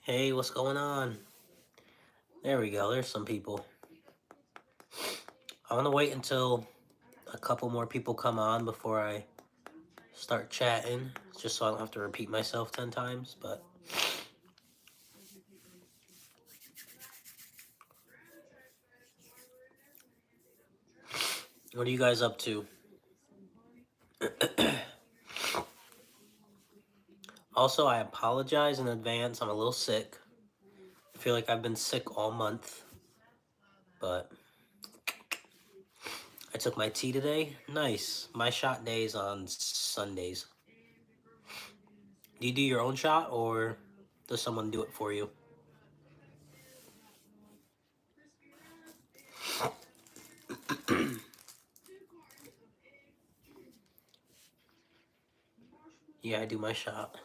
Hey, what's going on? There we go. There's some people. I want to wait until a couple more people come on before I start chatting, just so I don't have to repeat myself 10 times. But what are you guys up to? Also, I apologize in advance. I'm a little sick. I feel like I've been sick all month, but I took my tea today. Nice. My shot day's on Sundays. Do you do your own shot, or does someone do it for you? Yeah, I do my shot.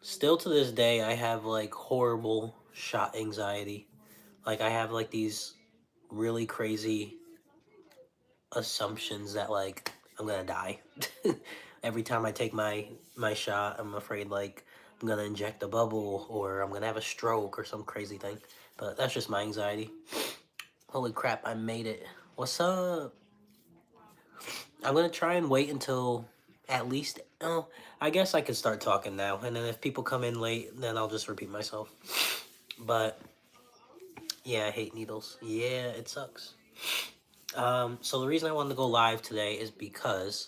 Still to this day, I have like horrible shot anxiety. Like, I have like these really crazy assumptions that like I'm gonna die. Every time I take my shot, I'm afraid like I'm gonna inject a bubble or I'm gonna have a stroke or some crazy thing. But that's just my anxiety. Holy crap, I made it. What's up? I'm gonna try and wait until at least, oh, I guess I could start talking now, and then if people come in late, then I'll just repeat myself. But yeah, I hate needles. Yeah, it sucks. So the reason I wanted to go live today is because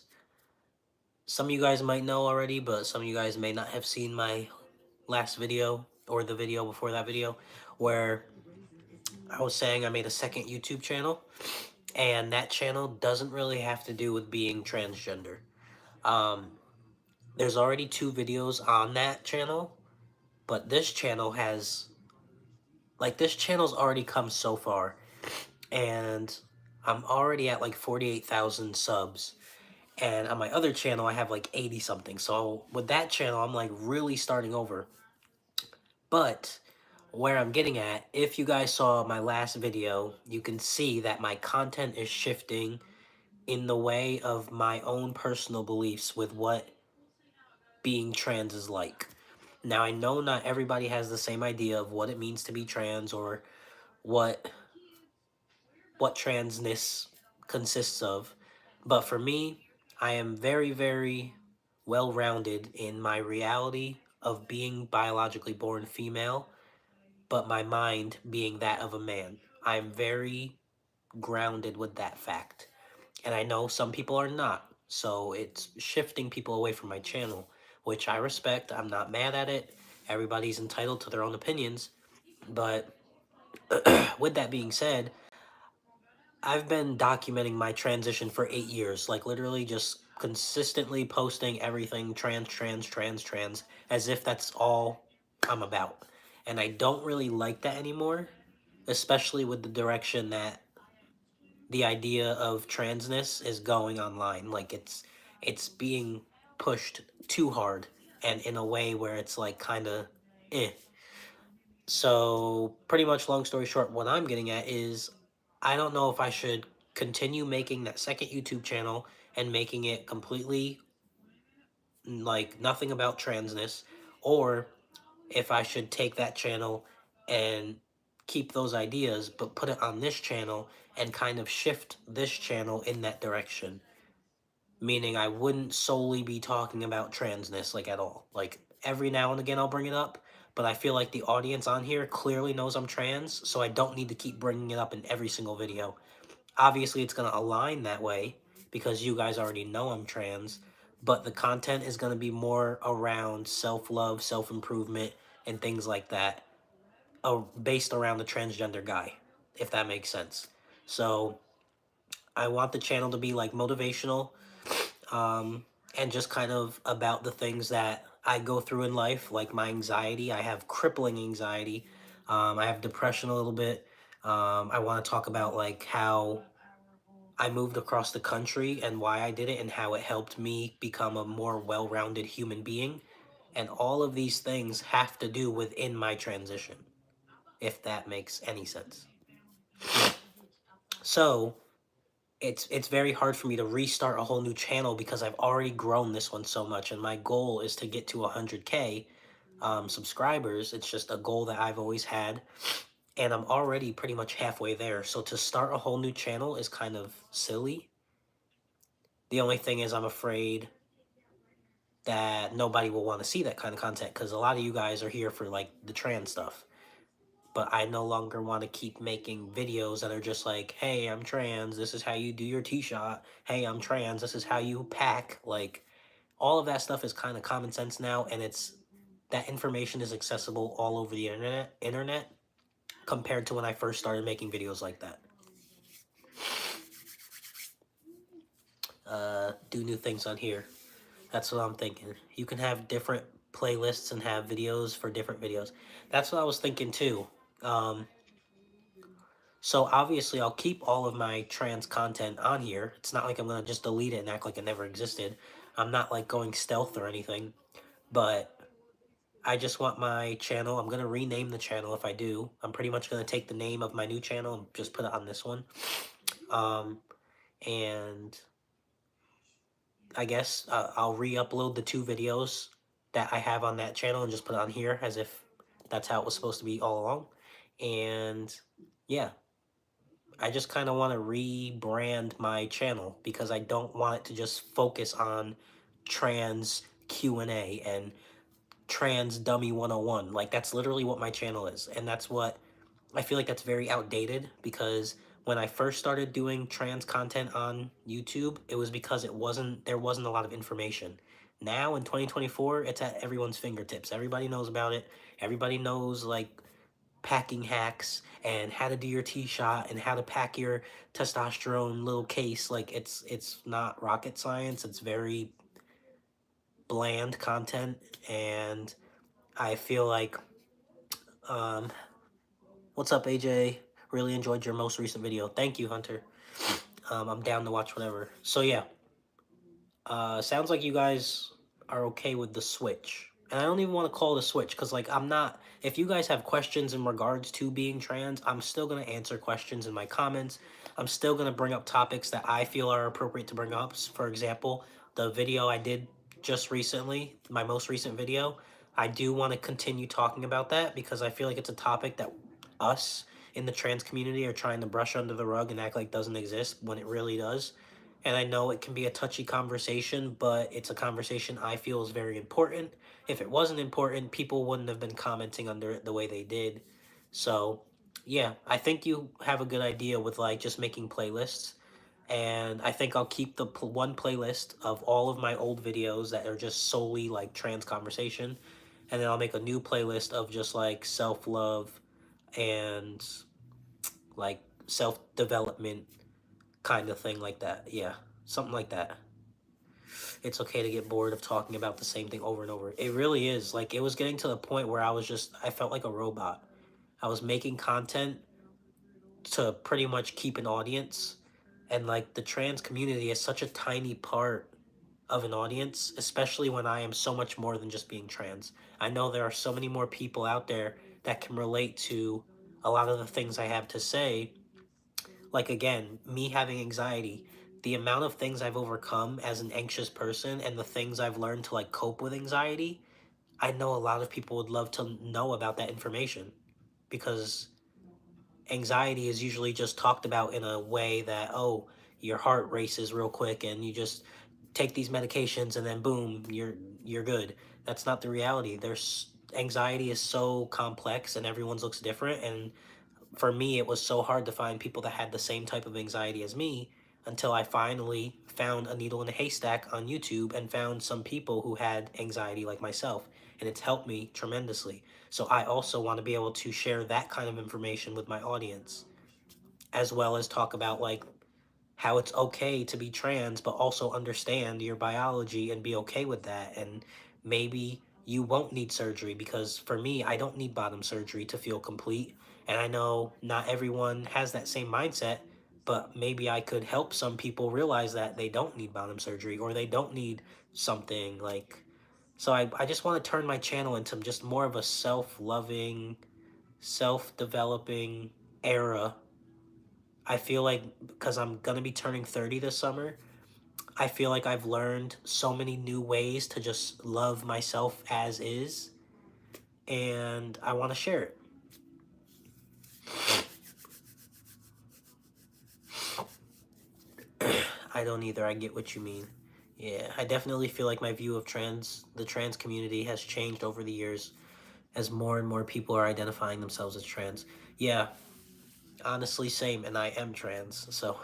some of you guys might know already, but some of you guys may not have seen my last video or the video before that video where I was saying I made a second YouTube channel, and that channel doesn't really have to do with being transgender. Um, there's already 2 videos on that channel, but this channel's already come so far, and I'm already at like 48,000 subs. And on my other channel, I have like 80 something. So with that channel, I'm like really starting over. But where I'm getting at, if you guys saw my last video, you can see that my content is shifting in the way of my own personal beliefs with what being trans is like. Now, I know not everybody has the same idea of what it means to be trans or what transness consists of. But for me, I am very, very well rounded in my reality of being biologically born female, but my mind being that of a man. I'm very grounded with that fact. And I know some people are not. So it's shifting people away from my channel, which I respect. I'm not mad at it. Everybody's entitled to their own opinions. But with that being said, I've been documenting my transition for 8 years, like literally just consistently posting everything trans, as if that's all I'm about. And I don't really like that anymore, especially with the direction that the idea of transness is going online. Like it's being pushed too hard and in a way where it's like kind of eh. So, pretty much, long story short, what I'm getting at is I don't know if I should continue making that second YouTube channel and making it completely like nothing about transness, or if I should take that channel and keep those ideas but put it on this channel and kind of shift this channel in that direction. Meaning I wouldn't solely be talking about transness like at all. Like every now and again I'll bring it up, but I feel like the audience on here clearly knows I'm trans, so I don't need to keep bringing it up in every single video. Obviously it's going to align that way because you guys already know I'm trans, but the content is going to be more around self-love, self-improvement, and things like that, based around the transgender guy, if that makes sense. So I want the channel to be like motivational, and just kind of about the things that I go through in life, like my anxiety. I have crippling anxiety. I have depression a little bit. I want to talk about like how I moved across the country and why I did it and how it helped me become a more well-rounded human being. And all of these things have to do within my transition, if that makes any sense. So it's very hard for me to restart a whole new channel because I've already grown this one so much, and my goal is to get to 100K subscribers. It's just a goal that I've always had, and I'm already pretty much halfway there. So to start a whole new channel is kind of silly. The only thing is I'm afraid that nobody will want to see that kind of content because a lot of you guys are here for like the trans stuff. But I no longer want to keep making videos that are just like, hey, I'm trans, this is how you do your T-shot. Hey, I'm trans, this is how you pack. Like, all of that stuff is kind of common sense now, and it's that information is accessible all over the internet compared to when I first started making videos like that. Do new things on here. That's what I'm thinking. You can have different playlists and have videos for different videos. That's what I was thinking too. Um, So obviously I'll keep all of my trans content on here. It's not like I'm gonna just delete it and act like it never existed. I'm not like going stealth or anything, but I just want my channel. I'm gonna rename the channel if I do. I'm pretty much gonna take the name of my new channel and just put it on this one. Um, and I guess I'll re-upload the 2 videos that I have on that channel and just put it on here as if that's how it was supposed to be all along. And yeah, I just kind of want to rebrand my channel because I don't want it to just focus on trans Q&A and trans dummy 101. Like that's literally what my channel is. And that's what I feel like that's very outdated because when I first started doing trans content on YouTube, it was because there wasn't a lot of information. Now in 2024, it's at everyone's fingertips. Everybody knows about it. Everybody knows like packing hacks and how to do your T-shot and how to pack your testosterone little case. Like it's not rocket science. It's very bland content, and I feel like um what's up, AJ? Really enjoyed your most recent video. Thank you, Hunter. I'm down to watch whatever. So yeah, sounds like you guys are okay with the switch. And I don't even want to call it a switch because, like, I'm not. If you guys have questions in regards to being trans, I'm still going to answer questions in my comments. I'm still going to bring up topics that I feel are appropriate to bring up. For example, the video I did just recently, my most recent video, I do want to continue talking about that because I feel like it's a topic that us in the trans community are trying to brush under the rug and act like doesn't exist when it really does. And I know it can be a touchy conversation, but it's a conversation I feel is very important. If it wasn't important, people wouldn't have been commenting under it the way they did. So, yeah, I think you have a good idea with like just making playlists. And I think I'll keep the one playlist of all of my old videos that are just solely like trans conversation. And then I'll make a new playlist of just like self love and like self development kind of thing like that. Yeah, something like that. It's okay to get bored of talking about the same thing over and over. It really is. Like, it was getting to the point where I felt like a robot. I was making content to pretty much keep an audience. And, like, the trans community is such a tiny part of an audience, especially when I am so much more than just being trans. I know there are so many more people out there that can relate to a lot of the things I have to say. Like, again, me having anxiety, the amount of things I've overcome as an anxious person and the things I've learned to like cope with anxiety, I know a lot of people would love to know about that information because anxiety is usually just talked about in a way that, oh, your heart races real quick and you just take these medications and then boom, you're good. That's not the reality. There's Anxiety is so complex and everyone's looks different, and for me, it was so hard to find people that had the same type of anxiety as me until I finally found a needle in a haystack on YouTube and found some people who had anxiety like myself. And it's helped me tremendously. So I also want to be able to share that kind of information with my audience, as well as talk about like how it's okay to be trans, but also understand your biology and be okay with that. And maybe you won't need surgery, because for me, I don't need bottom surgery to feel complete. And I know not everyone has that same mindset, but maybe I could help some people realize that they don't need bottom surgery, or they don't need something like. So I just want to turn my channel into just more of a self-loving, self-developing era. I feel like because I'm going to be turning 30 this summer, I feel like I've learned so many new ways to just love myself as is, and I want to share it. I don't either. I get what you mean. Yeah, I definitely feel like my view of the trans community has changed over the years as more and more people are identifying themselves as trans. Yeah, honestly, same, and I am trans. So,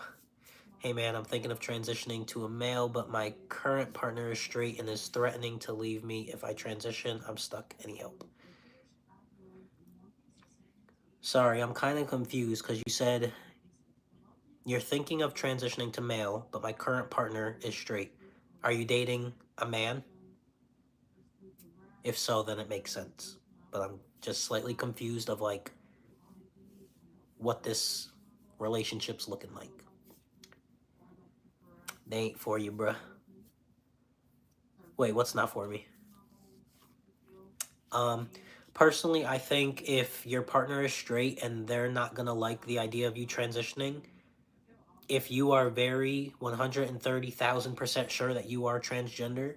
hey man, I'm thinking of transitioning to a male, but my current partner is straight and is threatening to leave me if I transition. I'm stuck. Any help? Sorry, I'm kind of confused because you said you're thinking of transitioning to male, but my current partner is straight. Are you dating a man? If so, then it makes sense. But I'm just slightly confused of like what this relationship's looking like. They ain't for you, bruh. Wait, what's not for me? Um, Personally, I think if your partner is straight and they're not gonna like the idea of you transitioning, if you are very 130,000% sure that you are transgender,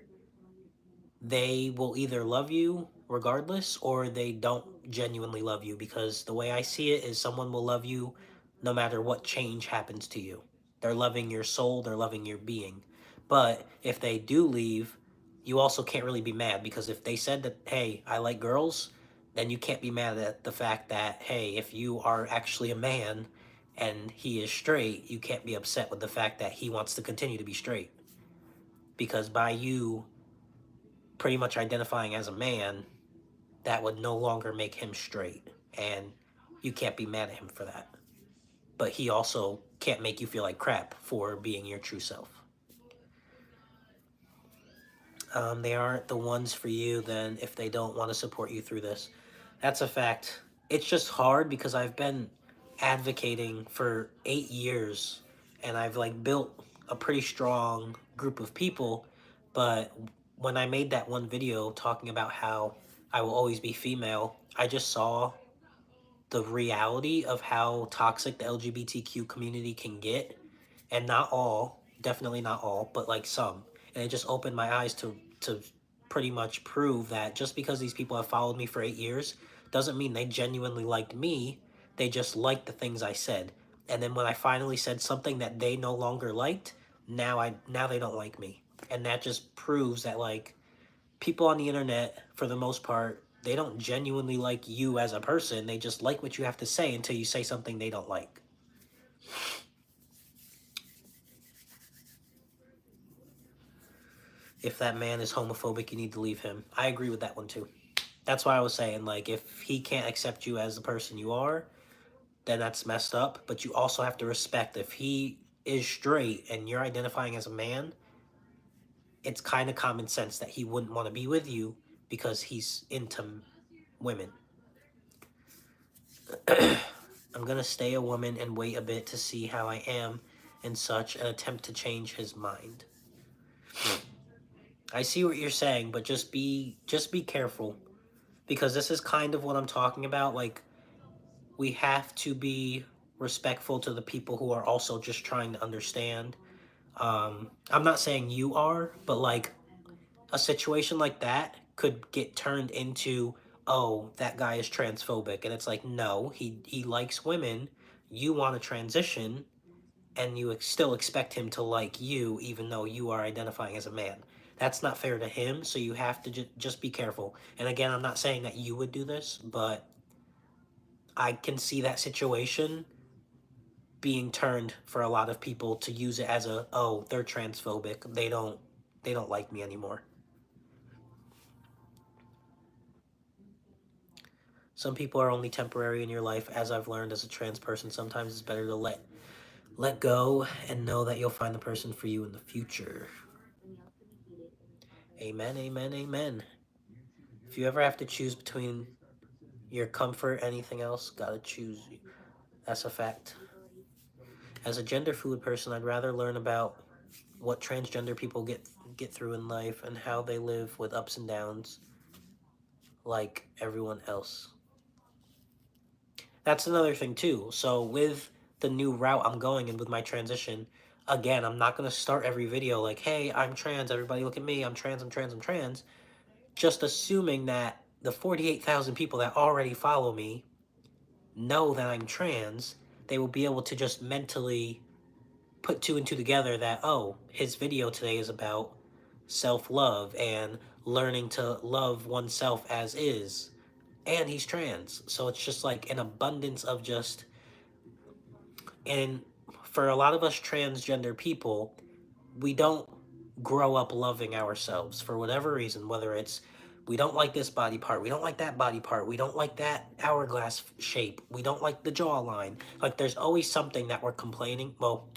they will either love you regardless or they don't genuinely love you, because the way I see it is someone will love you no matter what change happens to you. They're loving your soul, they're loving your being. But if they do leave, you also can't really be mad, because if they said that, hey, I like girls, then you can't be mad at the fact that, hey, if you are actually a man and he is straight, you can't be upset with the fact that he wants to continue to be straight. Because by you pretty much identifying as a man, that would no longer make him straight. And you can't be mad at him for that. But he also can't make you feel like crap for being your true self. They aren't the ones for you then if they don't want to support you through this. That's a fact. It's just hard because I've been advocating for 8 years and I've like built a pretty strong group of people. But when I made that one video talking about how I will always be female, I just saw the reality of how toxic the LGBTQ community can get. And not all, definitely not all, but like some. And it just opened my eyes to pretty much prove that just because these people have followed me for 8 years doesn't mean they genuinely liked me. They just liked the things I said. And then when I finally said something that they no longer liked, now they don't like me. And that just proves that like people on the internet, for the most part, they don't genuinely like you as a person. They just like what you have to say until you say something they don't like. If that man is homophobic, you need to leave him. I agree with that one too. That's why I was saying, like, if he can't accept you as the person you are, then that's messed up. But you also have to respect if he is straight and you're identifying as a man, it's kind of common sense that he wouldn't want to be with you because he's into women. I'm gonna stay a woman and wait a bit to see how I am and such, and attempt to change his mind. I see what you're saying, but just be careful, because this is kind of what I'm talking about. Like, we have to be respectful to the people who are also just trying to understand. I'm not saying you are, but like a situation like that could get turned into, oh, that guy is transphobic, and it's like, no, he likes women. You want to transition, and you still expect him to like you, even though you are identifying as a man. That's not fair to him, so you have to just be careful. And again, I'm not saying that you would do this, but I can see that situation being turned for a lot of people to use it as a, oh, they're transphobic. They don't like me anymore. Some people are only temporary in your life. As I've learned as a trans person, sometimes it's better to let Let go and know that you'll find the person for you in the future. Amen, amen, amen. If you ever have to choose between your comfort, anything else, gotta choose you. That's a fact. As a gender fluid person, I'd rather learn about what transgender people get through in life and how they live with ups and downs like everyone else. That's another thing too. So with the new route I'm going and with my transition, again, I'm not going to start every video like, "Hey, I'm trans, everybody look at me. I'm trans, I'm trans, I'm trans." Just assuming that the 48,000 people that already follow me know that I'm trans, they will be able to just mentally put two and two together that, oh, his video today is about self-love and learning to love oneself as is, and he's trans. So it's just like an abundance of just, and for a lot of us transgender people, we don't grow up loving ourselves for whatever reason, whether it's we don't like this body part, we don't like that body part, we don't like that hourglass shape, we don't like the jawline. Like there's always something that we're complaining. Well,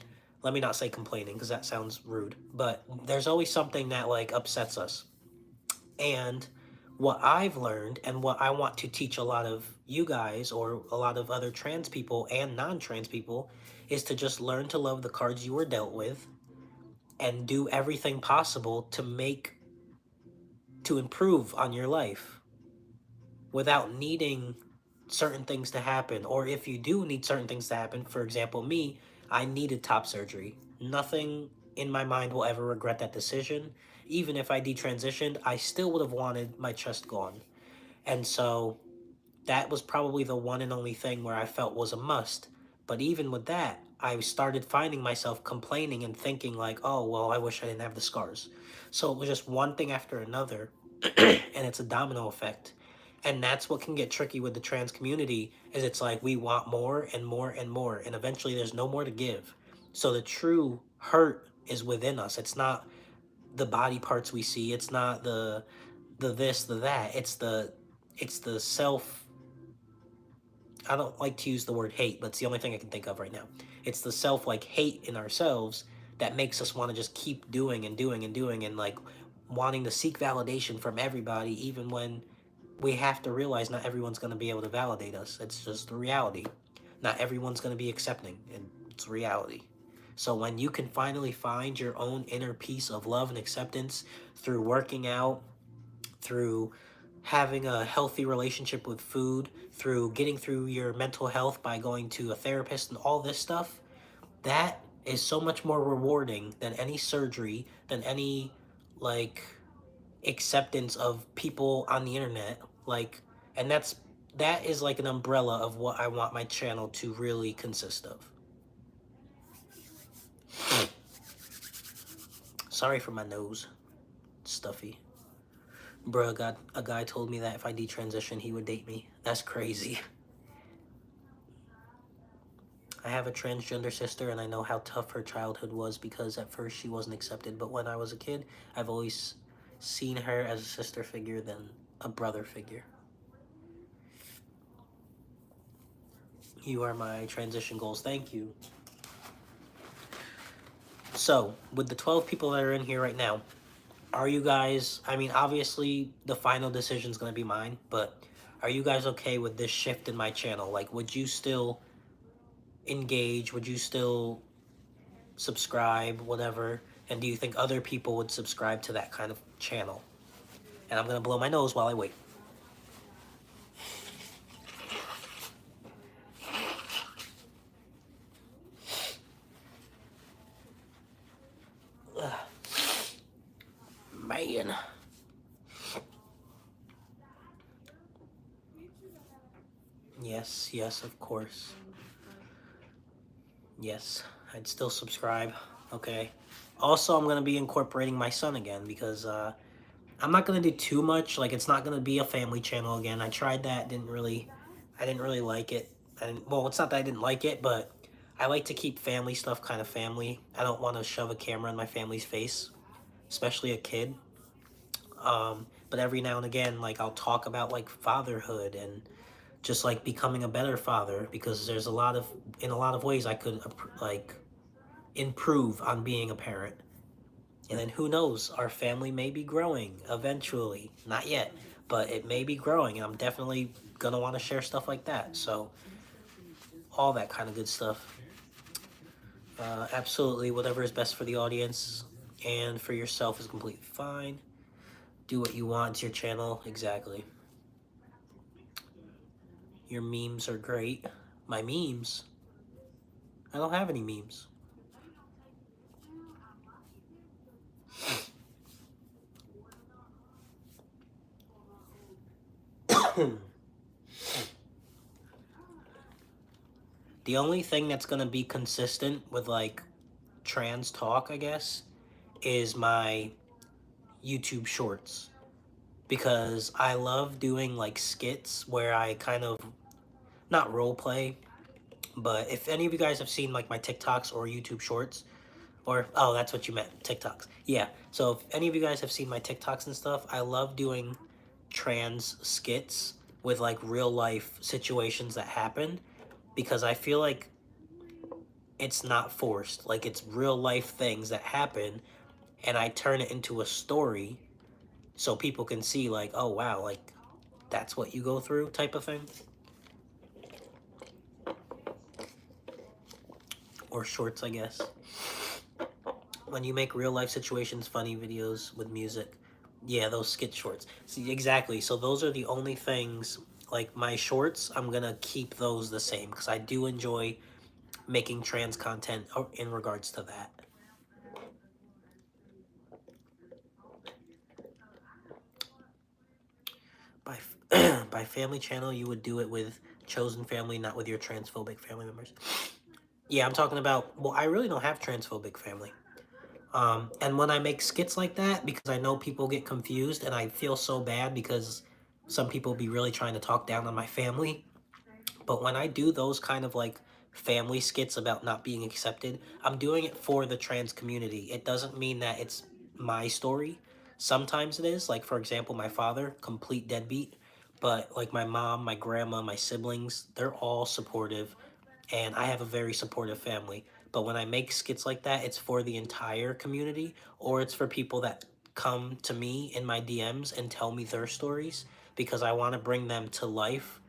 let me not say complaining because that sounds rude, but there's always something that like upsets us. And what I've learned and what I want to teach a lot of you guys or a lot of other trans people and non-trans people is to just learn to love the cards you were dealt with and do everything possible to improve on your life without needing certain things to happen. Or if you do need certain things to happen, for example, me, I needed top surgery. Nothing in my mind will ever regret that decision. Even if I detransitioned, I still would have wanted my chest gone. And so that was probably the one and only thing where I felt was a must. But even with that, I started finding myself complaining and thinking like, oh, well, I wish I didn't have the scars. So it was just one thing after another, and it's a domino effect. And that's what can get tricky with the trans community is it's like we want more and more and more, and eventually there's no more to give. So the true hurt is within us. It's not the body parts we see. It's not the this, the that. It's the self. I don't like to use the word hate, but it's the only thing I can think of right now. It's the self like hate in ourselves that makes us want to just keep doing and doing and doing and like wanting to seek validation from everybody, even when we have to realize not everyone's going to be able to validate us. It's just the reality. Not everyone's going to be accepting, and it's reality. So when you can finally find your own inner peace of love and acceptance through working out, through having a healthy relationship with food, through getting through your mental health by going to a therapist and all this stuff, that is so much more rewarding than any surgery, than any like acceptance of people on the internet. Like, and that is like an umbrella of what I want my channel to really consist of. Sorry for my nose. It's stuffy. Bruh, a guy told me that if I detransition, he would date me. That's crazy. I have a transgender sister, and I know how tough her childhood was because at first she wasn't accepted. But when I was a kid, I've always seen her as a sister figure than a brother figure. You are my transition goals. Thank you. So, with the 12 people that are in here right now, are you guys, I mean, obviously the final decision is going to be mine, but are you guys okay with this shift in my channel? Like, would you still engage? Would you still subscribe, whatever? And do you think other people would subscribe to that kind of channel? And I'm going to blow my nose while I wait. Ugh. Man. Yes, yes, of course. Yes, I'd still subscribe. Okay. Also, I'm going to be incorporating my son again because I'm not going to do too much. Like, it's not going to be a family channel again. I tried that, I didn't really like it. Well, it's not that I didn't like it, but I like to keep family stuff kind of family. I don't want to shove a camera in my family's face, especially a kid. But every now and again, like, I'll talk about like fatherhood and just like becoming a better father because there's in a lot of ways I could like improve on being a parent. And then who knows, our family may be growing eventually. Not yet, but it may be growing. I'm definitely gonna want to share stuff like that. So, all that kind of good stuff. Absolutely, whatever is best for the audience and for yourself is completely fine. Do what you want. It's your channel. Exactly. Your memes are great. My memes? I don't have any memes. The only thing that's gonna be consistent with like trans talk, I guess, is my YouTube shorts. Because I love doing like skits where I kind of not role play, but if any of you guys have seen like my TikToks or YouTube shorts, or oh, that's what you meant, TikToks. Yeah. So if any of you guys have seen my TikToks and stuff, I love doing trans skits with like real life situations that happen because I feel like it's not forced. Like it's real life things that happen and I turn it into a story so people can see like, oh wow, like that's what you go through type of thing. Or shorts, I guess. When you make real life situations funny videos with music. Yeah, those skit shorts. See, exactly. So those are the only things, like my shorts, I'm gonna keep those the same because I do enjoy making trans content in regards to that. By, by family channel, you would do it with chosen family, not with your transphobic family members. Yeah, I'm talking about, well, I really don't have transphobic family. And when I make skits like that, because I know people get confused and I feel so bad because some people be really trying to talk down on my family. But when I do those kind of like family skits about not being accepted, I'm doing it for the trans community. It doesn't mean that it's my story. Sometimes it is. Like, for example, my father, complete deadbeat. But like my mom, my grandma, my siblings, they're all supportive and I have a very supportive family. But when I make skits like that, it's for the entire community or it's for people that come to me in my DMs and tell me their stories because I want to bring them to life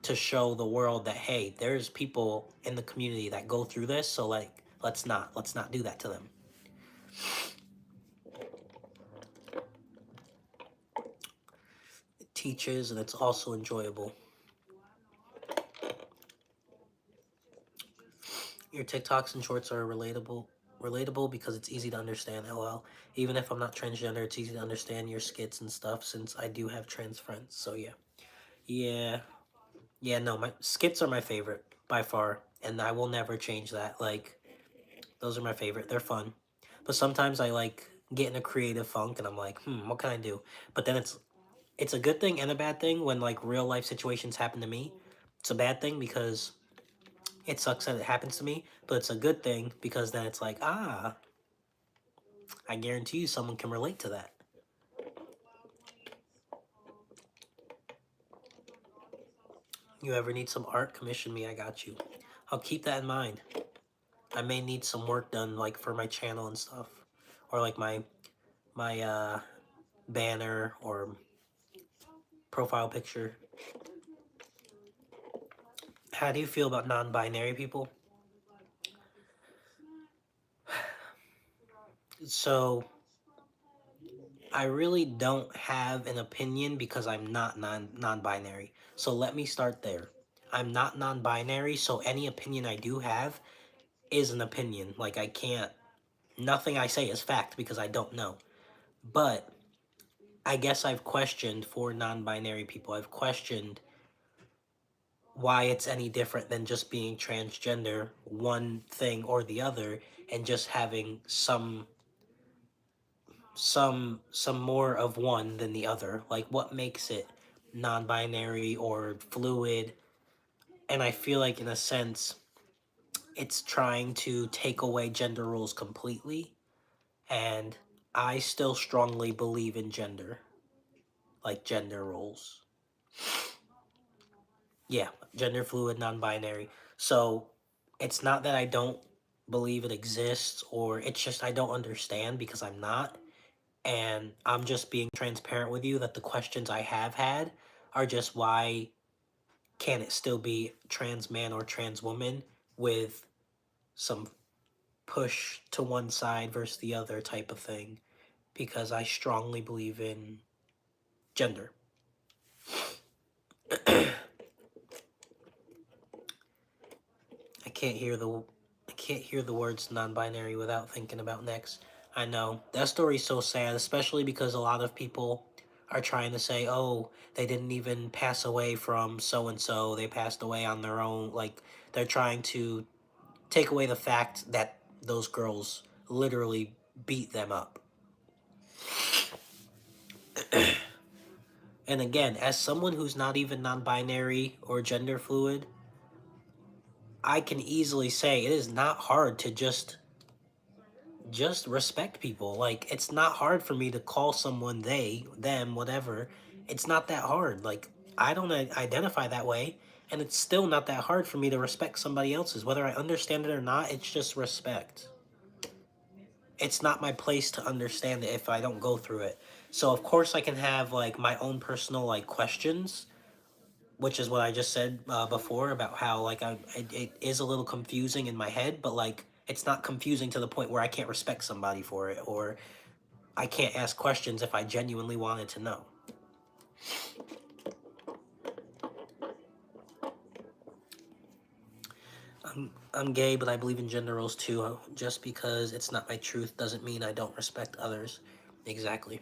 to show the world that hey, there's people in the community that go through this, so like let's not do that to them. It teaches and it's also enjoyable. Your TikToks and shorts are relatable because it's easy to understand. LOL. Even if I'm not transgender, it's easy to understand your skits and stuff since I do have trans friends. So yeah. Yeah. Yeah, no, my skits are my favorite by far, and I will never change that. Like those are my favorite. They're fun. But sometimes I like get in a creative funk and I'm like, what can I do? But then it's a good thing and a bad thing when like real life situations happen to me. It's a bad thing because it sucks that it happens to me, but it's a good thing because then it's like, I guarantee you someone can relate to that. You ever need some art? Commission me, I got you. I'll keep that in mind. I may need some work done like for my channel and stuff. Or like my banner or profile picture. How do you feel about non-binary people? So I really don't have an opinion because I'm not non-binary. So let me start there. I'm not non-binary, so any opinion I do have is an opinion. Like I can't nothing I say is fact because I don't know. But I guess I've questioned for non-binary people. I've questioned why it's any different than just being transgender, one thing or the other, and just having some more of one than the other. Like what makes it non-binary or fluid? And I feel like in a sense it's trying to take away gender roles completely, and I still strongly believe in gender, like gender roles. Yeah, gender fluid, non-binary. So it's not that I don't believe it exists, or it's just I don't understand because I'm not. And I'm just being transparent with you that the questions I have had are just why can it still be trans man or trans woman with some push to one side versus the other type of thing, because I strongly believe in gender. I can't hear the I can't hear the words non-binary without thinking about next. I know that story's so sad, especially because a lot of people are trying to say, "Oh, they didn't even pass away from so and so. They passed away on their own." Like they're trying to take away the fact that those girls literally beat them up. And again, as someone who's not even non-binary or gender fluid, I can easily say it is not hard to just respect people. Like it's not hard for me to call someone they, them, whatever. It's not that hard. Like I don't identify that way, and it's still not that hard for me to respect somebody else's whether I understand it or not. It's just respect. It's not my place to understand it if I don't go through it. So of course I can have like my own personal like questions, which is what I just said before about how like it is a little confusing in my head, but like it's not confusing to the point where I can't respect somebody for it, or I can't ask questions if I genuinely wanted to know. I'm gay, but I believe in gender roles too. Just because it's not my truth doesn't mean I don't respect others. Exactly.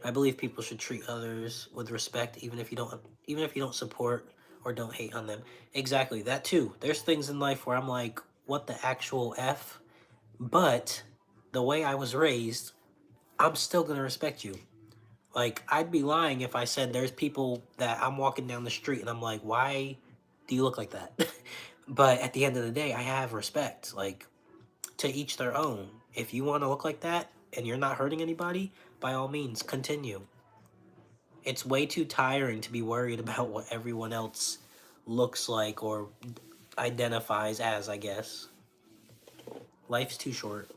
I believe people should treat others with respect, even if you don't support or don't hate on them. Exactly that too. There's things in life where I'm like, what the actual f? But the way I was raised, I'm still gonna respect you. Like I'd be lying if I said there's people that I'm walking down the street and I'm like, why do you look like that? But at the end of the day, I have respect. Like to each their own. If you want to look like that and you're not hurting anybody, by all means, continue. It's way too tiring to be worried about what everyone else looks like or identifies as, I guess. Life's too short.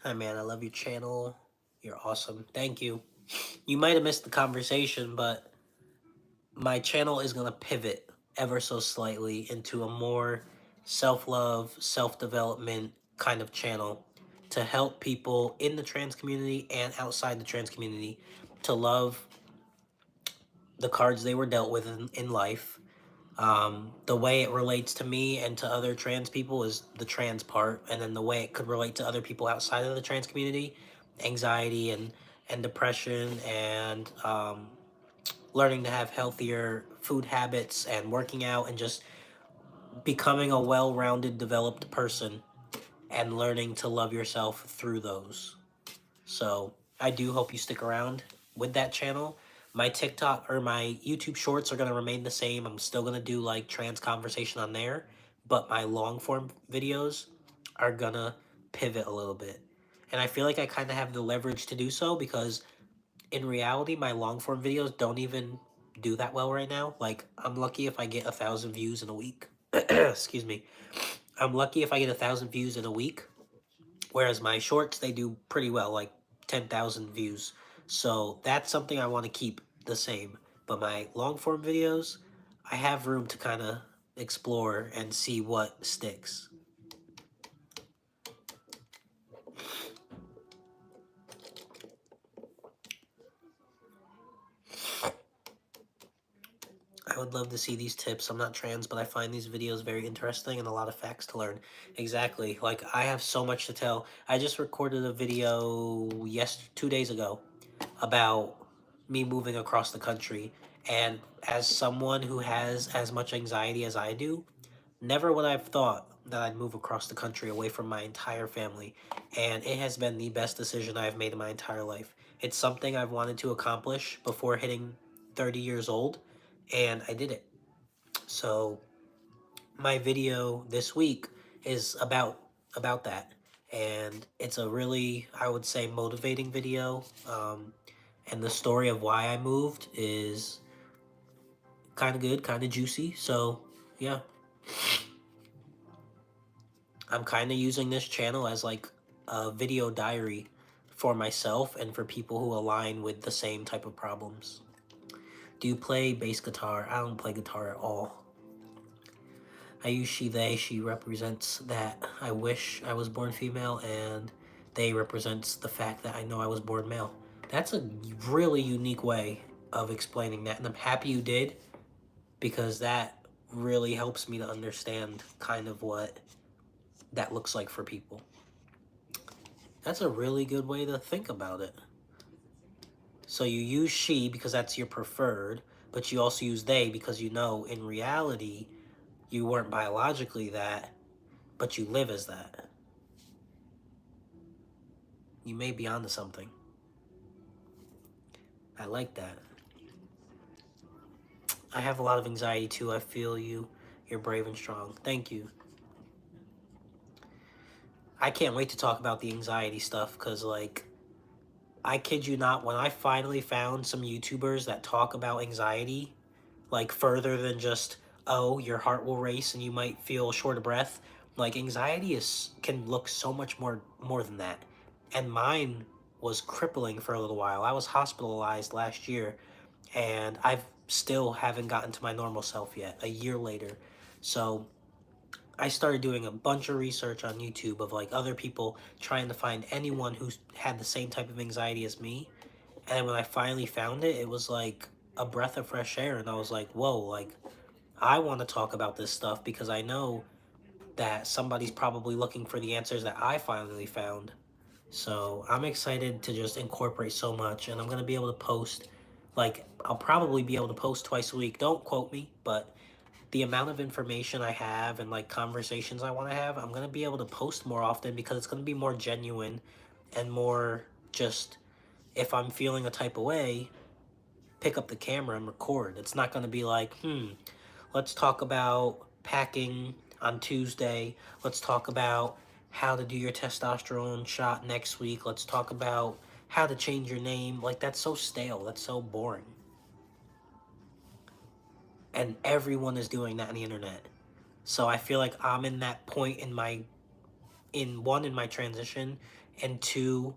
Hi, man. I love your channel. You're awesome. Thank you. You might have missed the conversation, but my channel is going to pivot ever so slightly into a more self love, self development kind of channel to help people in the trans community and outside the trans community to love the cards they were dealt with in life. The way it relates to me and to other trans people is the trans part, and then the way it could relate to other people outside of the trans community, anxiety and depression, and learning to have healthier food habits and working out and just becoming a well-rounded, developed person and learning to love yourself through those. So I do hope you stick around with that channel. My TikTok or my YouTube shorts are going to remain the same. I'm still going to do like trans conversation on there, but my long form videos are going to pivot a little bit. And I feel like I kind of have the leverage to do so because in reality, my long form videos don't even do that well right now. Like, I'm lucky if I get 1,000 views in a week. Excuse me. I'm lucky if I get 1,000 views in a week. Whereas my shorts, they do pretty well, like 10,000 views. So that's something I want to keep the same. But my long form videos, I have room to kind of explore and see what sticks. I would love to see these tips. I'm not trans, but I find these videos very interesting and a lot of facts to learn. Exactly. Like, I have so much to tell. I just recorded a video 2 days ago about me moving across the country. And as someone who has as much anxiety as I do, never would I have thought that I'd move across the country away from my entire family. And it has been the best decision I've made in my entire life. It's something I've wanted to accomplish before hitting 30 years old. and I did it. So my video this week is about that, and it's a really, I would say, motivating video. And the story of why I moved is kind of good, kind of juicy. So yeah, I'm kind of using this channel as like a video diary for myself and for people who align with the same type of problems. Do you play bass guitar? I don't play guitar at all. I use she, they. She represents that I wish I was born female, and they represents the fact that I know I was born male. That's a really unique way of explaining that, and I'm happy you did, because that really helps me to understand kind of what that looks like for people. That's a really good way to think about it. So you use she because that's your preferred, but you also use they because you know in reality you weren't biologically that, but you live as that. You may be onto something. I like that. I have a lot of anxiety too. I feel you. You're brave and strong. Thank you. I can't wait to talk about the anxiety stuff because, like, I kid you not, when I finally found some YouTubers that talk about anxiety, like, further than just, oh, your heart will race and you might feel short of breath, like, anxiety can look so much more than that. And mine was crippling for a little while. I was hospitalized last year, and I've still haven't gotten to my normal self yet, a year later. So I started doing a bunch of research on YouTube of like other people trying to find anyone who's had the same type of anxiety as me. And when I finally found it, it was like a breath of fresh air. And I was like, whoa, like I want to talk about this stuff because I know that somebody's probably looking for the answers that I finally found. So I'm excited to just incorporate so much, and I'm going to be able to post, like, I'll probably be able to post twice a week. Don't quote me, but the amount of information I have and like conversations I want to have, I'm going to be able to post more often because it's going to be more genuine and more just, if I'm feeling a type of way, pick up the camera and record. It's not going to be like, let's talk about packing on Tuesday. Let's talk about how to do your testosterone shot next week. Let's talk about how to change your name. Like, that's so stale. That's so boring. And everyone is doing that on the internet. So I feel like I'm in that point in my, in my transition, and two,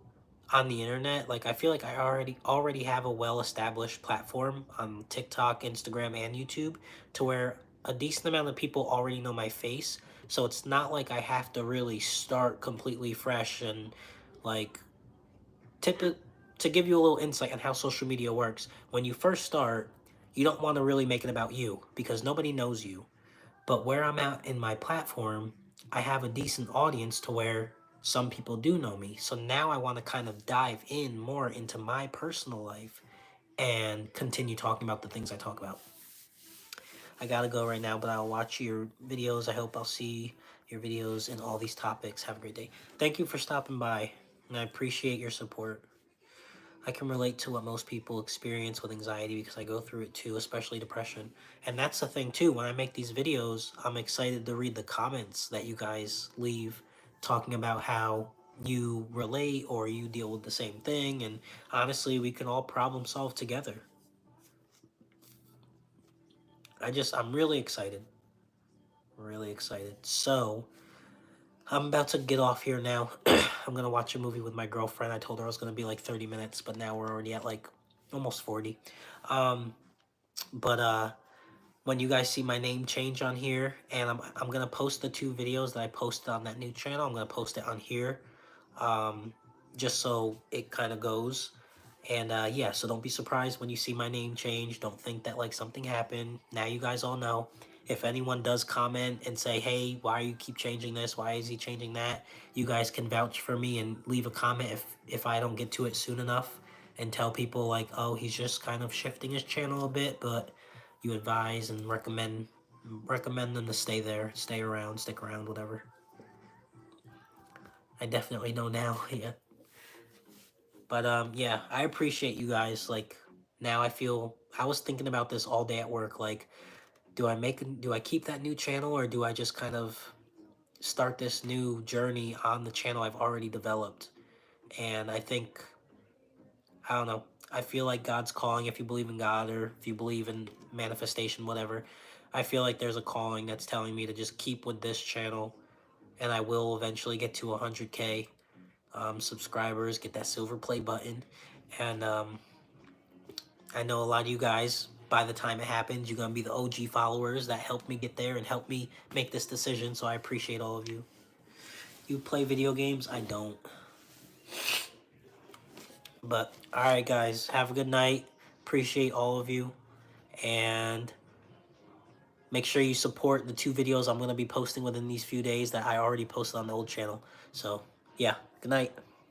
on the internet. Like, I feel like I already have a well-established platform on TikTok, Instagram, and YouTube, to where a decent amount of people already know my face. So it's not like I have to really start completely fresh. And like, tip it to give you a little insight on how social media works. When you first start, you don't want to really make it about you because nobody knows you. But where I'm at in my platform, I have a decent audience to where some people do know me. So now I want to kind of dive in more into my personal life and continue talking about the things I talk about. I gotta go right now, but I'll watch your videos. I hope I'll see your videos in all these topics. Have a great day. Thank you for stopping by, and I appreciate your support. I can relate to what most people experience with anxiety because I go through it too, especially depression. And that's the thing too, when I make these videos, I'm excited to read the comments that you guys leave talking about how you relate or you deal with the same thing. And honestly, we can all problem solve together. I'm really excited. Really excited. So, I'm about to get off here now. I'm gonna watch a movie with my girlfriend. I told her I was gonna be like 30 minutes, but now we're already at like almost 40. Um, but when you guys see my name change on here, and I'm gonna post the two videos that I posted on that new channel. I'm gonna post it on here, um, just so it kind of goes. And yeah, so don't be surprised when you see my name change. Don't think that like something happened. Now you guys all know. If anyone does comment and say, hey, why you keep changing this? Why is he changing that? You guys can vouch for me and leave a comment if I don't get to it soon enough, and tell people like, oh, he's just kind of shifting his channel a bit, but you advise and recommend them to stay there, stay around, stick around, whatever. I definitely know now. Yeah. But yeah, I appreciate you guys. Like, now I feel I was thinking about this all day at work. Like, do I keep that new channel, or do I just kind of start this new journey on the channel I've already developed? And I think, I don't know. I feel like God's calling, if you believe in God or if you believe in manifestation, whatever. I feel like there's a calling that's telling me to just keep with this channel, and I will eventually get to 100K subscribers, get that silver play button. And I know a lot of you guys, by the time it happens, you're going to be the OG followers that helped me get there and helped me make this decision. So I appreciate all of you. You play video games? I don't. But all right, guys, have a good night. Appreciate all of you. And make sure you support the 2 videos I'm going to be posting within these few days that I already posted on the old channel. So, yeah, good night.